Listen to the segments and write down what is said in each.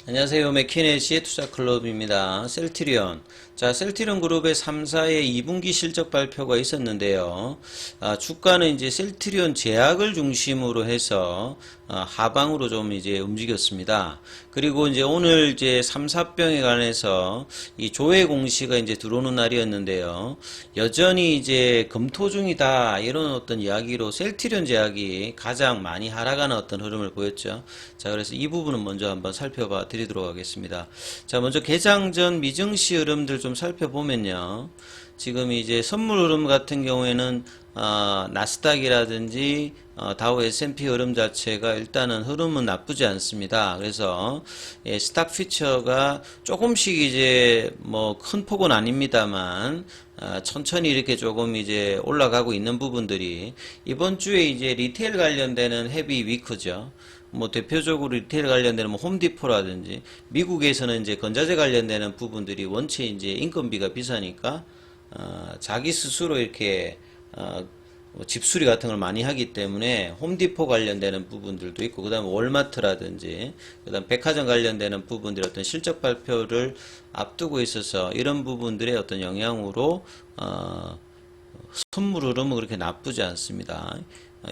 안녕하세요. 맥키네시의 투자클럽입니다. 셀트리온. 자, 셀트리온 그룹의 3사의 2분기 실적 발표가 있었는데요. 주가는 이제 셀트리온 제약을 중심으로 해서 하방으로 좀 이제 움직였습니다. 그리고 이제 오늘 이제 3, 4병에 관해서 이 조회 공시가 이제 들어오는 날이었는데요. 여전히 이제 검토 중이다 이런 어떤 이야기로 셀트리온 제약이 가장 많이 하락하는 어떤 흐름을 보였죠. 자, 그래서 이 부분은 먼저 한번 살펴봐 드리도록 하겠습니다. 자, 먼저 개장 전 미증시 흐름들 좀 살펴보면요. 지금 이제 선물 흐름 같은 경우에는 나스닥이라든지 다우 S&P 흐름 자체가 일단은 흐름은 나쁘지 않습니다. 그래서 스탁 퓨처가 조금씩 이제 뭐 큰 폭은 아닙니다만 천천히 이렇게 조금 이제 올라가고 있는 부분들이 이번 주에 이제 리테일 관련되는 헤비 위크죠. 뭐 대표적으로 리테일 관련되는 뭐 홈디포라든지 미국에서는 이제 건자재 관련되는 부분들이 원체 이제 인건비가 비싸니까 자기 스스로 이렇게 뭐 집수리 같은 걸 많이 하기 때문에 홈디포 관련되는 부분들도 있고 그다음에 월마트라든지 그다음 백화점 관련되는 부분들의 어떤 실적 발표를 앞두고 있어서 이런 부분들의 어떤 영향으로 선물 흐름은 그렇게 나쁘지 않습니다.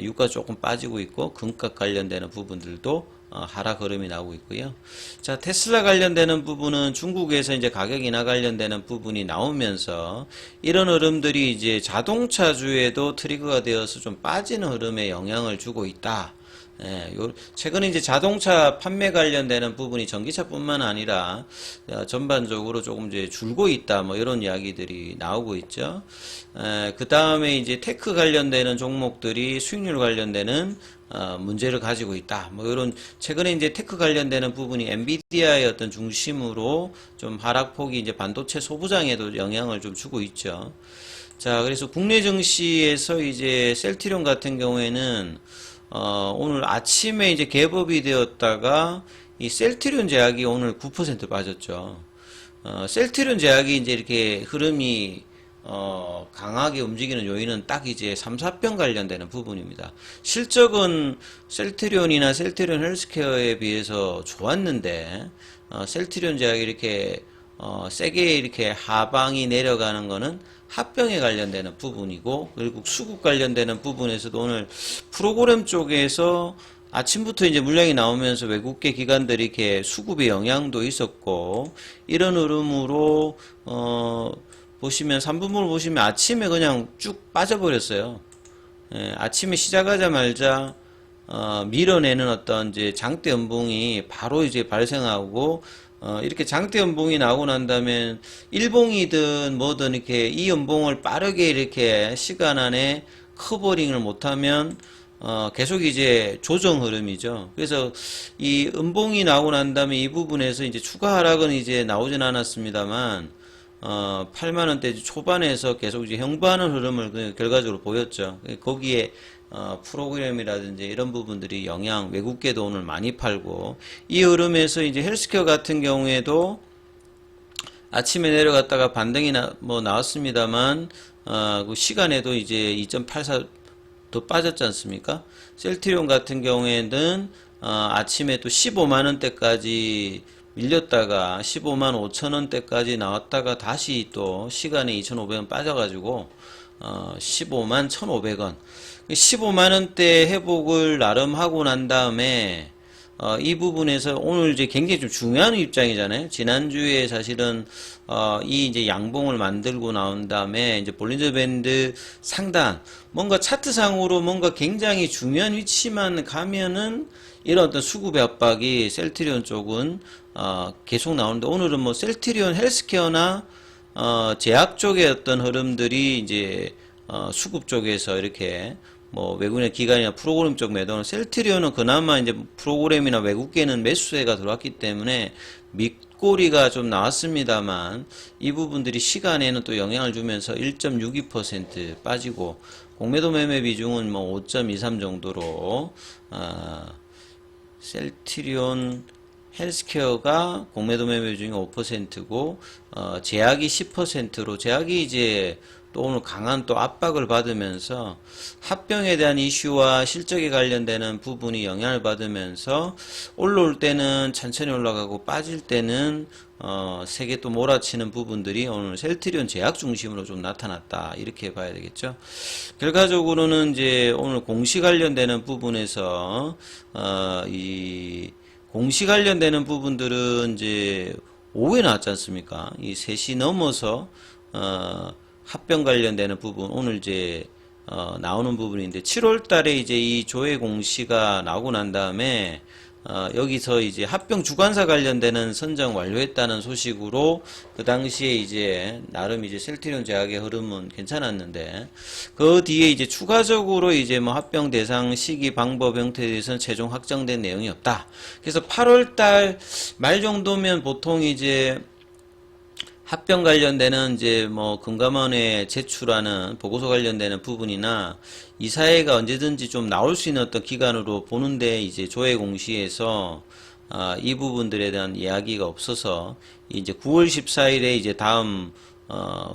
유가 조금 빠지고 있고 금값 관련되는 부분들도 하락 흐름이 나오고 있고요. 자, 테슬라 관련되는 부분은 중국에서 이제 가격 인하 관련되는 부분이 나오면서 이런 흐름들이 이제 자동차주에도 트리거가 되어서 좀 빠지는 흐름에 영향을 주고 있다. 최근에 이제 자동차 판매 관련되는 부분이 전기차뿐만 아니라 전반적으로 조금 이제 줄고 있다, 뭐 이런 이야기들이 나오고 있죠. 그 다음에 이제 테크 관련되는 종목들이 수익률 관련되는 문제를 가지고 있다. 뭐 이런 최근에 이제 테크 관련되는 부분이 엔비디아의 어떤 중심으로 좀 하락폭이 이제 반도체 소부장에도 영향을 좀 주고 있죠. 자, 그래서 국내 증시에서 이제 셀트리온 같은 경우에는 오늘 아침에 이제 개법이 되었다가 이 셀트리온 제약이 오늘 9% 빠졌죠. 셀트리온 제약이 이제 이렇게 흐름이 강하게 움직이는 요인은 딱 이제 3, 4병 관련되는 부분입니다. 실적은 셀트리온이나 셀트리온 헬스케어에 비해서 좋았는데 셀트리온 제약이 이렇게 세게 이렇게 하방이 내려가는 거는 합병에 관련되는 부분이고, 그리고 수급 관련되는 부분에서도 오늘 프로그램 쪽에서 아침부터 이제 물량이 나오면서 외국계 기관들이 이렇게 수급의 영향도 있었고, 이런 흐름으로 보시면 3분봉을 보시면 아침에 그냥 쭉 빠져버렸어요. 아침에 시작하자마자 밀어내는 어떤 이제 장대 연봉이 바로 이제 발생하고, 이렇게 장대 연봉이 나오고 난 다음에 일봉이든 뭐든 이렇게 이 연봉을 빠르게 이렇게 시간 안에 커버링을 못하면 계속 이제 조정 흐름이죠. 그래서 이 연봉이 나오고 난 다음에 이 부분에서 이제 추가 하락은 이제 나오진 않았습니다만 8만원대 초반에서 계속 이제 형보하는 흐름을 결과적으로 보였죠. 거기에 프로그램이라든지 이런 부분들이 영향, 외국계도 오늘 많이 팔고, 이 흐름에서 이제 헬스케어 같은 경우에도 아침에 내려갔다가 반등이 나왔습니다만, 그 시간에도 이제 2.84 더 빠졌지 않습니까? 셀트리온 같은 경우에는, 아침에 또 15만원대까지 밀렸다가 15만 5천원대까지 나왔다가 다시 또 시간에 2,500원 빠져가지고, 15만 1,500원. 15만원대 회복을 나름 하고 난 다음에, 이 부분에서 오늘 이제 굉장히 좀 중요한 입장이잖아요. 지난주에 사실은, 이 이제 양봉을 만들고 나온 다음에, 이제 볼린저 밴드 상단, 뭔가 차트상으로 뭔가 굉장히 중요한 위치만 가면은, 이런 어떤 수급의 압박이 셀트리온 쪽은, 계속 나오는데, 오늘은 뭐 셀트리온 헬스케어나, 제약 쪽의 어떤 흐름들이 이제, 수급 쪽에서 이렇게, 뭐 외국인의 기관이나 프로그램 쪽 매도는 셀트리온은 그나마 이제 프로그램이나 외국계는 매수세가 들어왔기 때문에 밑꼬리가 좀 나왔습니다만 이 부분들이 시간에는 또 영향을 주면서 1.62% 빠지고 공매도 매매 비중은 뭐 5.23 정도로 셀트리온 헬스케어가 공매도 매매 중에 5%고, 제약이 10%로, 제약이 이제 또 오늘 강한 또 압박을 받으면서 합병에 대한 이슈와 실적에 관련되는 부분이 영향을 받으면서 올라올 때는 천천히 올라가고 빠질 때는 세게 또 몰아치는 부분들이 오늘 셀트리온 제약 중심으로 좀 나타났다. 이렇게 봐야 되겠죠. 결과적으로는 이제 오늘 공시 관련되는 부분에서 이 공시 관련되는 부분들은 이제 오후에 나왔지 않습니까? 이 3시 넘어서 합병 관련되는 부분 오늘 이제 나오는 부분인데 7월 달에 이제 이 조회 공시가 나오고 난 다음에 여기서 이제 합병 주관사 관련되는 선정 완료했다는 소식으로 그 당시에 이제 나름 이제 셀트리온 제약의 흐름은 괜찮았는데 그 뒤에 이제 추가적으로 이제 뭐 합병 대상 시기 방법 형태에 대해서는 최종 확정된 내용이 없다. 그래서 8월 달 말 정도면 보통 이제 합병 관련되는 이제 뭐 금감원에 제출하는 보고서 관련되는 부분이나 이사회가 언제든지 좀 나올 수 있는 어떤 기간으로 보는데 이제 조회 공시에서 이 부분들에 대한 이야기가 없어서 이제 9월 14일에 이제 다음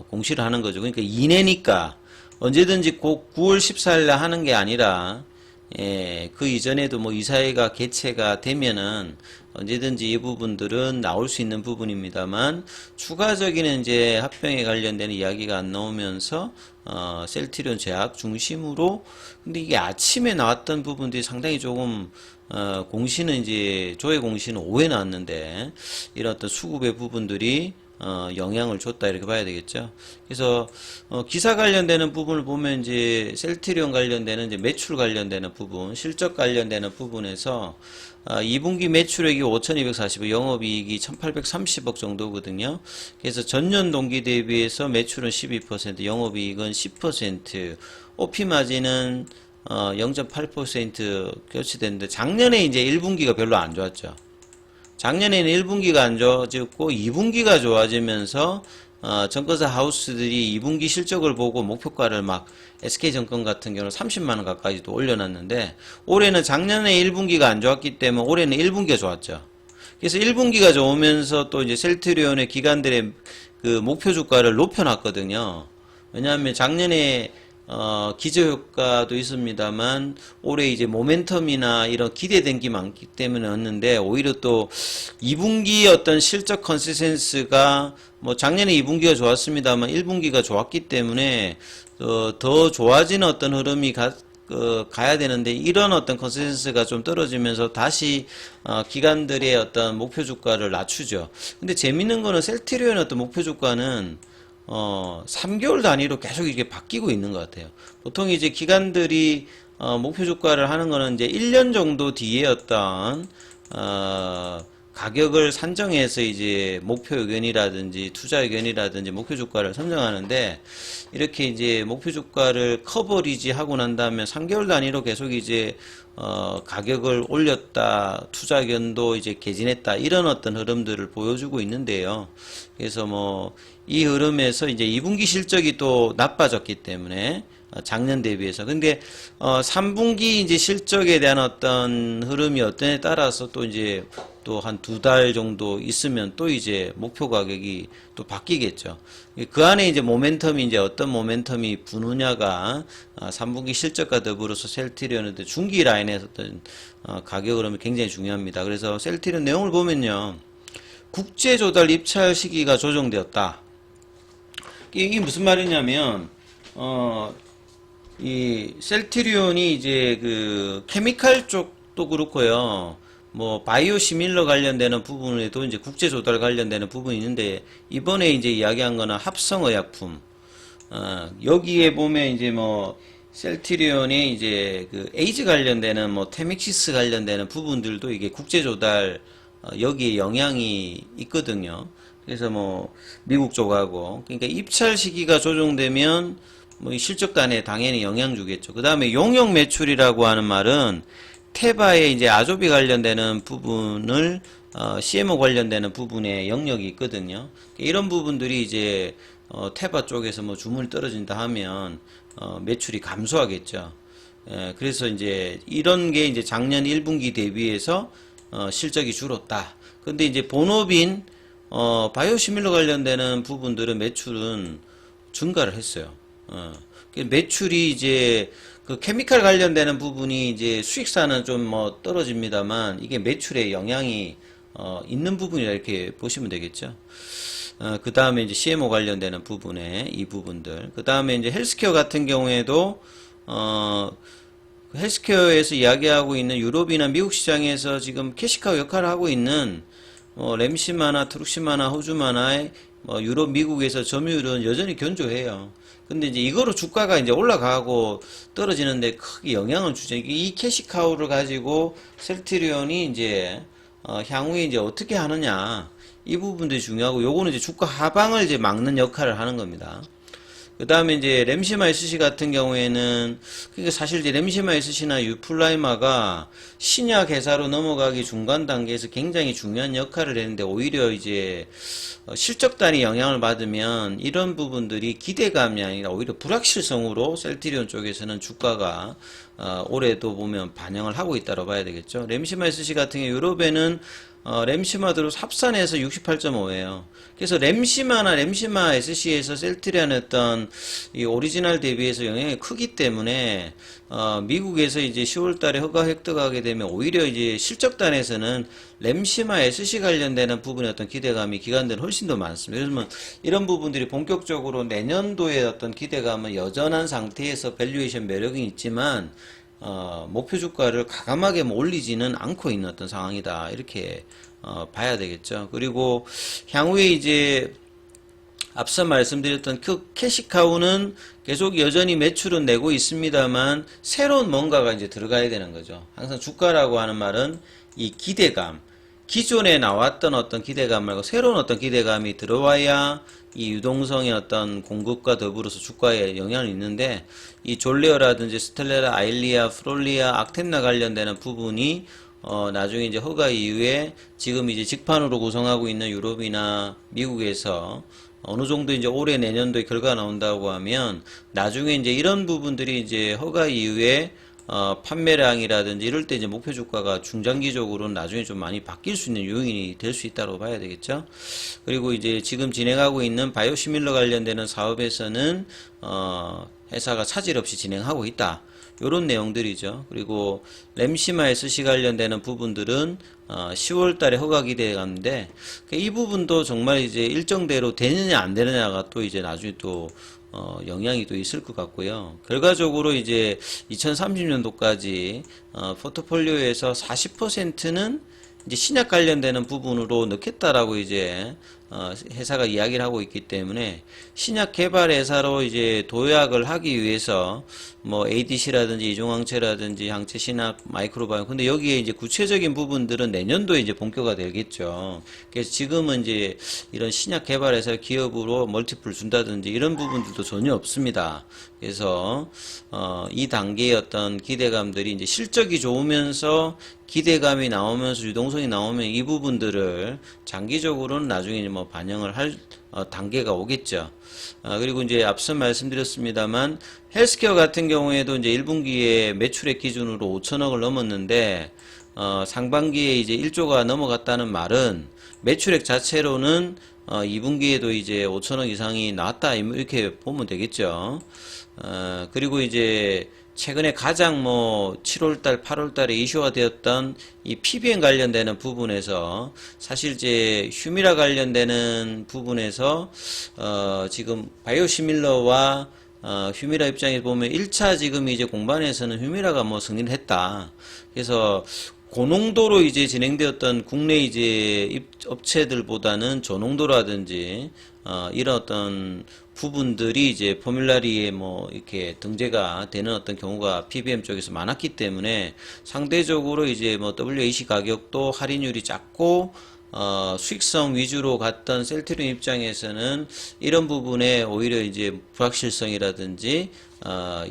공시를 하는 거죠. 그러니까 이내니까 언제든지 꼭 9월 14일날 하는 게 아니라 그 이전에도 뭐 이사회가 개최가 되면은 언제든지 이 부분들은 나올 수 있는 부분입니다만 추가적인 이제 합병에 관련되는 이야기가 안 나오면서 셀트리온 제약 중심으로 근데 이게 아침에 나왔던 부분들이 상당히 조금 공시는 이제 조회 공시는 오후에 나왔는데 이런 어떤 수급의 부분들이 영향을 줬다 이렇게 봐야 되겠죠. 그래서 기사 관련되는 부분을 보면 이제 셀트리온 관련되는 이제 매출 관련되는 부분, 실적 관련되는 부분에서 2분기 매출액이 5,240억, 영업이익이 1,830억 정도거든요. 그래서 전년 동기 대비해서 매출은 12%, 영업이익은 10%, OP 마진은 0.8% 교체됐는데 작년에 이제 1분기가 별로 안 좋았죠. 작년에는 1분기가 안 좋아졌고 2분기가 좋아지면서 증권사 하우스들이 2분기 실적을 보고 목표가를 막 SK증권 같은 경우는 30만원 가까이도 올려놨는데 올해는 작년에 1분기가 안 좋았기 때문에 올해는 1분기가 좋았죠. 그래서 1분기가 좋으면서 또 이제 셀트리온의 기관들의 그 목표 주가를 높여놨거든요. 왜냐하면 작년에 기저효과도 있습니다만 올해 이제 모멘텀이나 이런 기대된 게 많기 때문에였는데 오히려 또 2분기 어떤 실적 컨시스턴스가 뭐 작년에 2분기가 좋았습니다만 1분기가 좋았기 때문에 더 좋아지는 어떤 흐름이 가야 되는데 이런 어떤 컨센서스가 좀 떨어지면서 다시 기관들의 어떤 목표 주가를 낮추죠. 근데 재밌는 거는 셀트리온의 어떤 목표 주가는 3개월 단위로 계속 이게 바뀌고 있는 것 같아요. 보통 이제 기관들이 목표 주가를 하는 거는 이제 1년 정도 뒤에 어떤 가격을 산정해서 이제 목표 의견이라든지 투자 의견이라든지 목표 주가를 선정하는데 이렇게 이제 목표 주가를 커버리지 하고 난 다음에 3개월 단위로 계속 이제 가격을 올렸다, 투자 의견도 이제 개진했다 이런 어떤 흐름들을 보여주고 있는데요. 그래서 뭐 이 흐름에서 이제 2분기 실적이 또 나빠졌기 때문에 작년 대비해서 근데 3분기 이제 실적에 대한 어떤 흐름이 어떤에 따라서 또 이제 또 한 2달 정도 있으면 또 이제 목표 가격이 또 바뀌겠죠. 그 안에 이제 모멘텀이 이제 어떤 모멘텀이 부느냐가 3분기 실적과 더불어서 셀트리온의 중기 라인에서 어떤 가격 흐름이 굉장히 중요합니다. 그래서 셀트리온 내용을 보면요. 국제 조달 입찰 시기가 조정되었다. 이게 무슨 말이냐면 이 셀트리온이 이제 그 케미칼 쪽도 그렇고요. 뭐 바이오 시밀러 관련되는 부분에도 이제 국제 조달 관련되는 부분이 있는데 이번에 이제 이야기한 거는 합성 의약품. 여기에 보면 이제 뭐 셀트리온이 이제 그 에이즈 관련되는 뭐 테믹시스 관련되는 부분들도 이게 국제 조달 여기에 영향이 있거든요. 그래서 뭐 미국 쪽하고 그러니까 입찰 시기가 조정되면 뭐 실적 단에 당연히 영향 주겠죠. 그 다음에 용역 매출이라고 하는 말은 테바의 이제 아조비 관련되는 부분을 CMO 관련되는 부분에 영역이 있거든요. 이런 부분들이 이제 테바 쪽에서 뭐 주문이 떨어진다 하면 매출이 감소하겠죠. 그래서 이제 이런 게 이제 작년 1분기 대비해서 실적이 줄었다. 근데 이제 본업인 바이오시밀러 관련되는 부분들은 매출은 증가를 했어요. 매출이 이제 그 케미칼 관련되는 부분이 이제 수익사는 좀 뭐 떨어집니다만 이게 매출에 영향이 있는 부분이라 이렇게 보시면 되겠죠. 그 다음에 이제 CMO 관련되는 부분에 이 부분들. 그 다음에 이제 헬스케어 같은 경우에도 헬스케어에서 이야기하고 있는 유럽이나 미국 시장에서 지금 캐시카우 역할을 하고 있는 램시마나 트룩시마나 호주마나의 유럽, 미국에서 점유율은 여전히 견조해요. 근데 이제 이거로 주가가 이제 올라가고 떨어지는데 크게 영향을 주죠. 이 캐시카우를 가지고 셀트리온이 이제 향후에 이제 어떻게 하느냐 이 부분들이 중요하고 요거는 이제 주가 하방을 이제 막는 역할을 하는 겁니다. 그 다음에 이제 램시마 SC 같은 경우에는, 그러니까 사실 이제 램시마 SC나 유플라이마가 신약 회사로 넘어가기 중간 단계에서 굉장히 중요한 역할을 했는데, 오히려 이제 실적단이 영향을 받으면 이런 부분들이 기대감이 아니라 오히려 불확실성으로 셀트리온 쪽에서는 주가가 올해도 보면 반영을 하고 있다고 봐야 되겠죠. 램시마 SC 같은 경우 유럽에는 램시마대로 합산해서 68.5예요. 그래서 램시마나 램시마 SC에서 셀트리온 어떤 이 오리지널 대비해서 영향이 크기 때문에 미국에서 이제 10월달에 허가 획득하게 되면 오히려 이제 실적단에서는 램시마 SC 관련되는 부분의 어떤 기대감이 기관들은 훨씬 더 많습니다. 그러면 이런 부분들이 본격적으로 내년도의 어떤 기대감은 여전한 상태에서 밸류에이션 매력이 있지만 목표 주가를 가감하게 올리지는 않고 있는 어떤 상황이다. 이렇게 봐야 되겠죠. 그리고 향후에 이제 앞서 말씀드렸던 그 캐시카우는 계속 여전히 매출은 내고 있습니다만 새로운 뭔가가 이제 들어가야 되는 거죠. 항상 주가라고 하는 말은 이 기대감, 기존에 나왔던 어떤 기대감 말고 새로운 어떤 기대감이 들어와야 이 유동성의 어떤 공급과 더불어서 주가에 영향이 있는데, 이 졸레어라든지 스텔레라, 아일리아, 프롤리아, 악템나 관련되는 부분이 나중에 이제 허가 이후에 지금 이제 직판으로 구성하고 있는 유럽이나 미국에서 어느 정도 이제 올해 내년도에 결과가 나온다고 하면 나중에 이제 이런 부분들이 이제 허가 이후에 판매량이라든지 이럴 때 이제 목표 주가가 중장기적으로는 나중에 좀 많이 바뀔 수 있는 요인이 될 수 있다고 봐야 되겠죠. 그리고 이제 지금 진행하고 있는 바이오시밀러 관련되는 사업에서는 회사가 차질 없이 진행하고 있다. 요런 내용들이죠. 그리고 램시마 SC 관련되는 부분들은 10월 달에 허가 기대가는데 이 부분도 정말 이제 일정대로 되느냐 안 되느냐가 또 이제 나중에 또 영향이 또 있을 것 같고요. 결과적으로 이제 2030년도까지 포트폴리오에서 40%는 이제 신약 관련되는 부분으로 넣겠다라고 이제 회사가 이야기를 하고 있기 때문에 신약 개발 회사로 이제 도약을 하기 위해서 뭐 ADC라든지 이종항체라든지 항체 신약, 마이크로바이옴, 근데 여기에 이제 구체적인 부분들은 내년도에 이제 본격화 되겠죠. 그래서 지금은 이제 이런 신약 개발 회사 기업으로 멀티플 준다든지 이런 부분들도 전혀 없습니다. 그래서 이 단계의 어떤 기대감들이 이제 실적이 좋으면서 기대감이 나오면서 유동성이 나오면 이 부분들을 장기적으로는 나중에 뭐 반영을 할 단계가 오겠죠. 그리고 이제 앞서 말씀드렸습니다만 헬스케어 같은 경우에도 이제 1분기에 매출액 기준으로 5천억을 넘었는데 상반기에 이제 1조가 넘어갔다는 말은 매출액 자체로는 2분기에도 이제 5천억 이상이 나왔다 이렇게 보면 되겠죠. 그리고 이제 최근에 가장 뭐 7월달, 8월달에 이슈가 되었던 이 PBM 관련되는 부분에서 사실 이제 휴미라 관련되는 부분에서 지금 바이오시밀러와 휴미라 입장에서 보면 1차 지금 이제 공반에서는 휴미라가 뭐 승리를 했다. 그래서 고농도로 이제 진행되었던 국내 이제 업체들보다는 저농도라든지 이런 어떤 부분들이 이제 포뮬라리에 뭐 이렇게 등재가 되는 어떤 경우가 PBM 쪽에서 많았기 때문에 상대적으로 이제 뭐 WAC 가격도 할인율이 작고 수익성 위주로 갔던 셀트리온 입장에서는 이런 부분에 오히려 이제 불확실성이라든지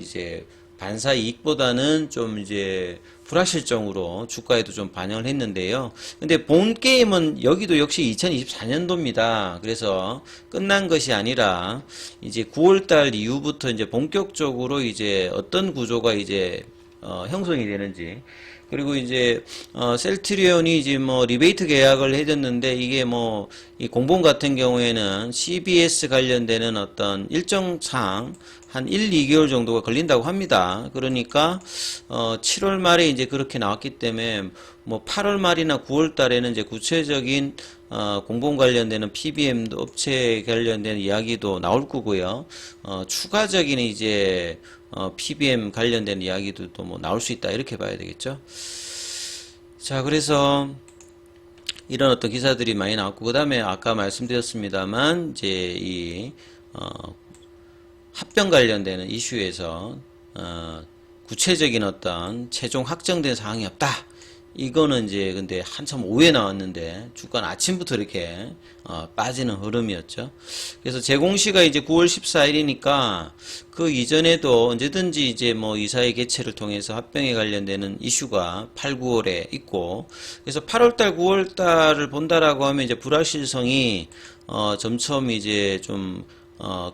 이제 반사 이익보다는 좀 이제 불확실성으로 주가에도 좀 반영을 했는데요. 근데 본 게임은 여기도 역시 2024년도입니다. 그래서 끝난 것이 아니라 이제 9월달 이후부터 이제 본격적으로 이제 어떤 구조가 이제 형성이 되는지. 그리고 이제 셀트리온이 이제 뭐 리베이트 계약을 해줬는데 이게 뭐 이 공봉 같은 경우에는 CBS 관련되는 어떤 일정상 한 1, 2개월 정도가 걸린다고 합니다. 그러니까 7월 말에 이제 그렇게 나왔기 때문에 뭐 8월 말이나 9월 달에는 이제 구체적인 공봉 관련되는 PBM 업체 관련된 이야기도 나올 거고요. 추가적인 이제 PBM 관련된 이야기도 또 뭐 나올 수 있다 이렇게 봐야 되겠죠. 자, 그래서 이런 어떤 기사들이 많이 나왔고, 그 다음에 아까 말씀드렸습니다만 이제 이 합병 관련되는 이슈에서 구체적인 어떤 최종 확정된 사항이 없다. 이거는 이제 근데 한참 오후에 나왔는데 주가는 아침부터 이렇게 빠지는 흐름이었죠. 그래서 제공시가 이제 9월 14일이니까 그 이전에도 언제든지 이제 뭐 이사회 개최를 통해서 합병에 관련되는 이슈가 8, 9월에 있고, 그래서 8월달, 9월달을 본다라고 하면 이제 불확실성이 점점 이제 좀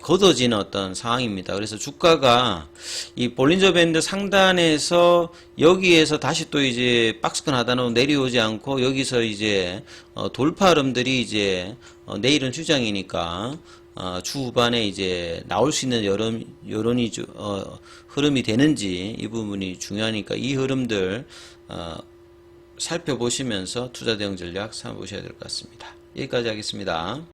걷어지는 어떤 상황입니다. 그래서 주가가 이 볼린저 밴드 상단에서 여기에서 다시 또 이제 박스권 하단으로 내려오지 않고 여기서 이제 돌파 흐름들이 이제 내일은 휴장이니까 주 후반에 이제 나올 수 있는 여론이 흐름이 되는지 이 부분이 중요하니까 이 흐름들 살펴보시면서 투자 대응 전략 삼아보셔야 될 것 같습니다. 여기까지 하겠습니다.